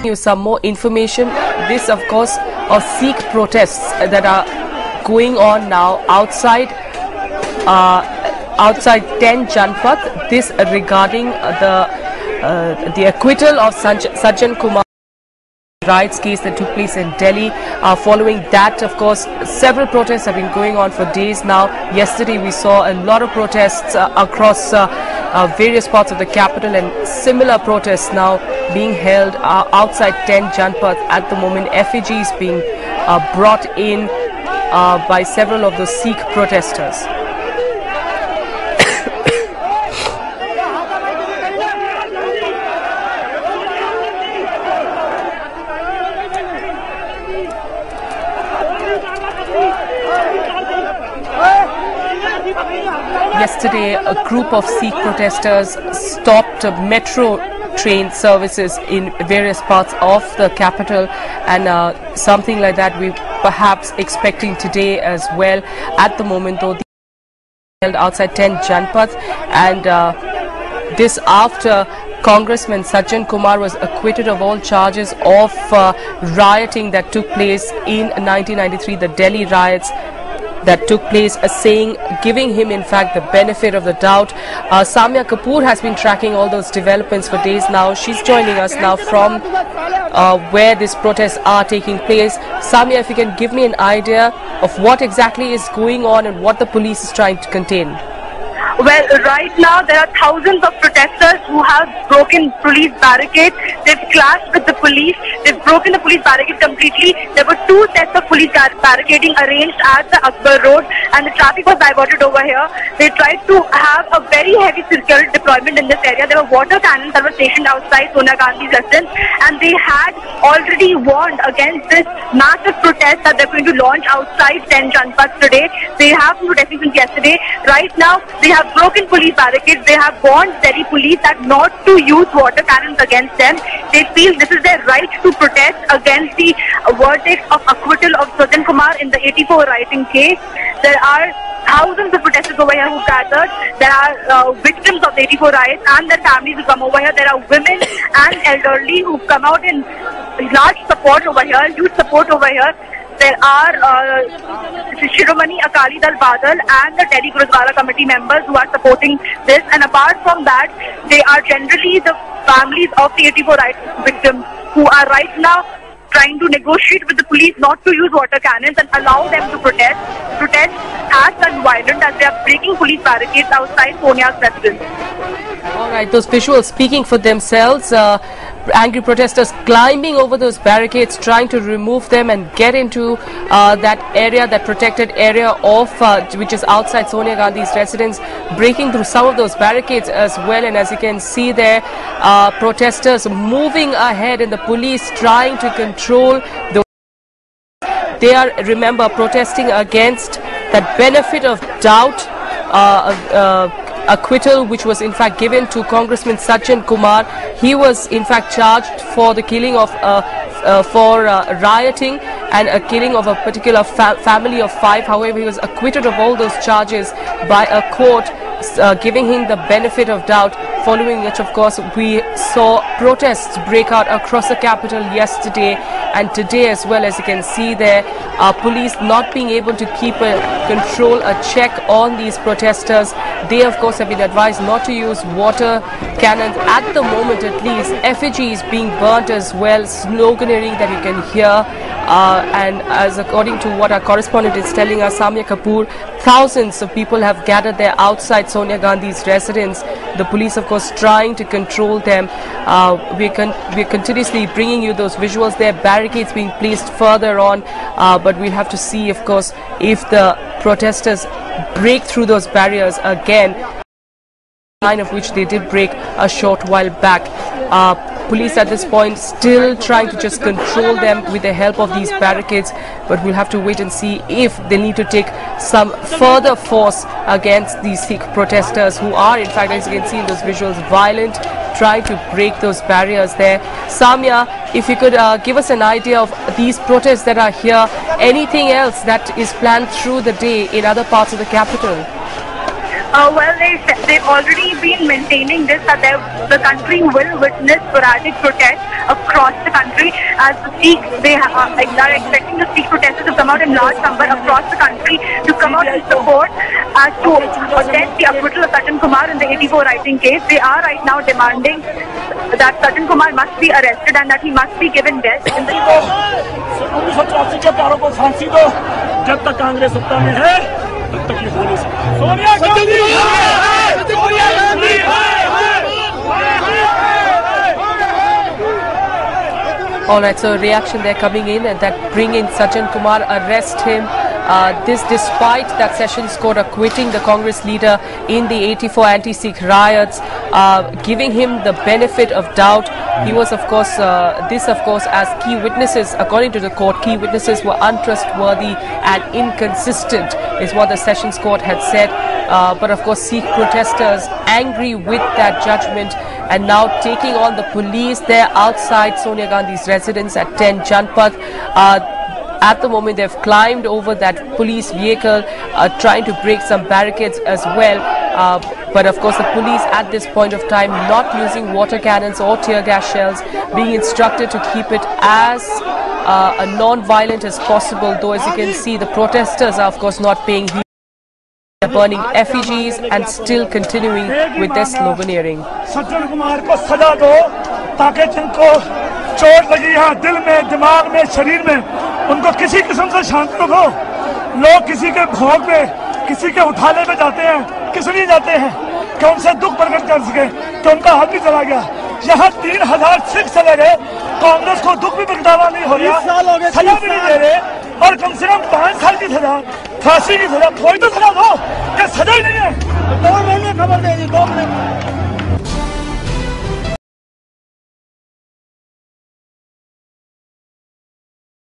you some more information. This, of course, of Sikh protests that are going on now outside 10 Janpath. This regarding the acquittal of Sajjan Kumar riots case that took place in Delhi. Following that, of course, several protests have been going on for days now. Yesterday we saw a lot of protests across various parts of the capital, and similar protests now being held outside 10 Janpath at the moment. Effigies being brought in by several of the Sikh protesters. Yesterday, a group of Sikh protesters stopped metro train services in various parts of the capital, and something like that we perhaps expecting today as well. At the moment, though, held outside 10 Janpath, and this after Congressman Sajjan Kumar was acquitted of all charges of rioting that took place in 1993, the Delhi riots that took place, giving him in fact the benefit of the doubt. Samya Kapoor has been tracking all those developments for days now. She's joining us now from where these protests are taking place. Samya, if you can give me an idea of what exactly is going on and what the police is trying to contain. Well, right now there are thousands of protesters who have broken police barricades. They've clashed with the police. They've broken the police barricade completely. There were two sets of police barricading arranged at the Akbar Road, and the traffic was diverted over here. They tried to have a very heavy security deployment in this area. There were water cannons that were stationed outside Sonia Gandhi's residence, and they had already warned against this massive protest that they're going to launch outside 10 Janpath today. They have been protesting since yesterday. Right now, they have broken police barricades. They have warned Delhi police that not to use water cannons against them. They feel this is their right to protest against the verdict of acquittal of Sajjan Kumar in the 84 rioting case. There are thousands of protesters over here who gathered. There are victims of the 84 riots and their families who come over here. There are women and elderly who come out in large support over here, huge support over here. There are Shiromani Akali Dal Badal and the Delhi Gurudwara committee members who are supporting this. And apart from that, they are generally the families of the 84 riot victims who are right now trying to negotiate with the police not to use water cannons and allow them to protest. Protest has turned violent as they are breaking police barricades outside Sonia's residence. All right, those visuals speaking for themselves. Angry protesters climbing over those barricades, trying to remove them and get into that area, that protected area of which is outside Sonia Gandhi's residence, breaking through some of those barricades as well. And as you can see there, protesters moving ahead and the police trying to control the. They are, remember, protesting against that benefit of doubt acquittal which was in fact given to Congressman Sajjan Kumar. He was in fact charged for the killing of rioting and a killing of a particular family of 5. However, he was acquitted of all those charges by a court, giving him the benefit of doubt, following which of course we saw protests break out across the capital yesterday and today as well. As you can see there, police not being able to keep a check on these protesters. They of course have been advised not to use water cannons at the moment, at least. Effigies being burnt as well, sloganeering that you can hear, and as according to what our correspondent is telling us, Samya Kapoor, thousands of people have gathered there outside Sonia Gandhi's residence. The police of course trying to control them. We're continuously bringing you those visuals there, barricades being placed further on, but we'll have to see of course if the protesters break through those barriers again, line of which they did break a short while back. Police at this point still trying to just control them with the help of these barricades, but we'll have to wait and see if they need to take some further force against these Sikh protesters who are in fact, as you can see in those visuals, violent, trying to break those barriers there. Samya, if you could give us an idea of these protests that are here, anything else that is planned through the day in other parts of the capital? Well, they've already been maintaining this, that the country will witness sporadic protests across the country as the Sikhs, they are expecting the Sikh protesters to come out in large number across the country to come out and support to attest the acquittal of Sachin Kumar in the 84 writing case. They are right now demanding that Sachin Kumar must be arrested and that he must be given death. 1984 के प्यारों को फांसी दो, जब तक कांग्रेस सत्ता में है तब तक ये हो नहीं सकता। Sonia Gandhi All right, so reaction they're coming in and that bring in Sachin Kumar, arrest him. This despite that Sessions Court acquitting the Congress leader in the 84 anti-Sikh riots, giving him the benefit of doubt. He was, of course, as key witnesses, according to the court, key witnesses were untrustworthy and inconsistent, is what the Sessions Court had said. But of course, Sikh protesters angry with that judgment and now taking on the police there outside Sonia Gandhi's residence at 10 Janpath. At the moment, they've climbed over that police vehicle, trying to break some barricades as well. But of course, the police at this point of time not using water cannons or tear gas shells, being instructed to keep it as non-violent as possible. Though, as you can see, the protesters are of course not paying heed. They're burning effigies and still continuing with their sloganeering. Sajjan Kumar को सजा दो ताकि जिनको चोट लगी है दिल में, दिमाग में, शरीर में, उनको किसी किस्म से शांत रखो। लोग किसी के भोग में, किसी के उठाले में जाते हैं, किस लिए जाते हैं कि उनसे दुख प्रकट कर सके कि उनका हाथ भी चला गया। यहाँ 3000 सिख चले गए, कांग्रेस को दुख भी प्रगटावा नहीं हो रहा, सजा भी नहीं दे रहे और कम से कम 5 साल की सजा, फांसी की सजा, कोई तो सजा दो, ये सजा ही नहीं है। 2 महीने खबर दे दी, 2 महीने